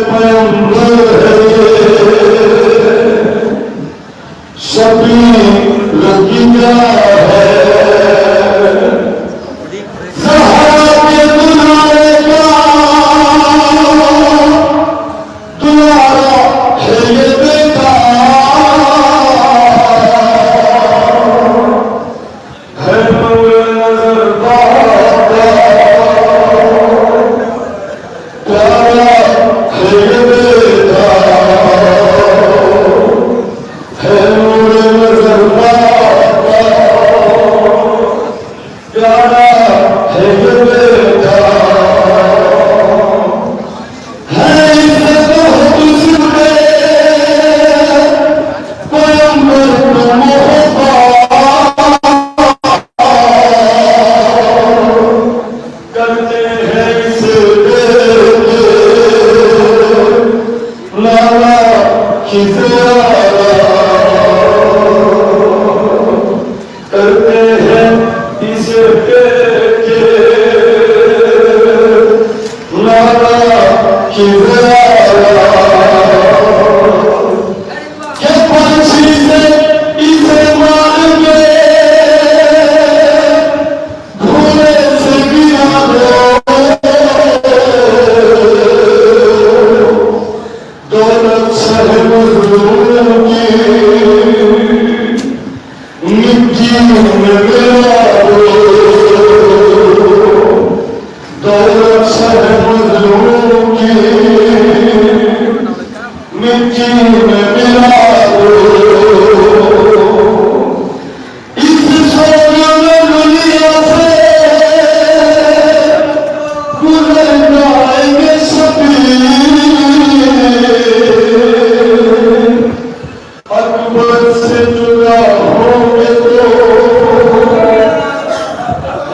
पैगंबर है सभी लगी जा है ज़हरा के दुलारे का दुलारा है ये बेटा है नूर नजर बाता प्यारा है ये बेटा है नूर नजर बाता प्यारा है ये बेटा है इज्जत बहुत उसमें पैगंबर को मोहब्बत करते हैं इसे लेके लाला की ज़ियारत करते हैं इसे लेके लाला की ज़ियारत के पंछी से इसे मार के घोड़े से गिरा दो दौलत शह मज़लूम की मिट्टी में मिला दो दौलत शह मज़लूम की मिट्टी में मिला दो इस सोने में दुनिया से गुजर जाएंगे सभी अकबर से जुदा होंगे तो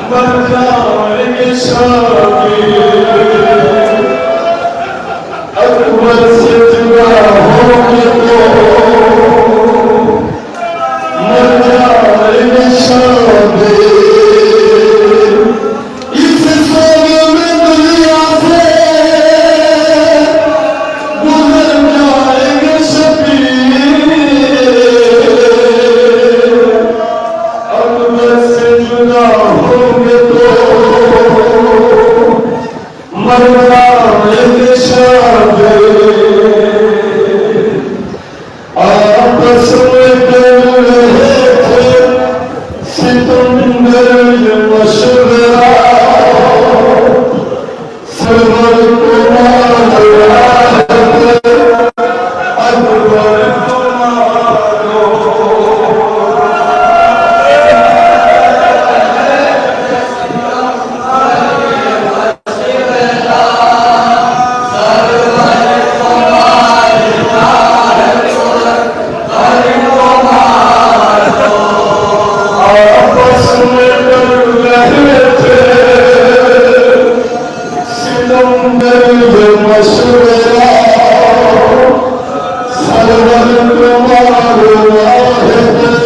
मर जाएंगे सभी अकबर से जुदा होंगे तो मर जाएंगे सभी इस सोने में दुनिया से गुजर जाएंगे सभी अकबर से जुदा होंगे तो मर जाएंगे सभी आपस में खेल रहे थे सितमगर ये मशवरा सरवर को मारा अकबर को मारो आपस में कर रहे थे सितमगर ये मशवरा सरवर को मारो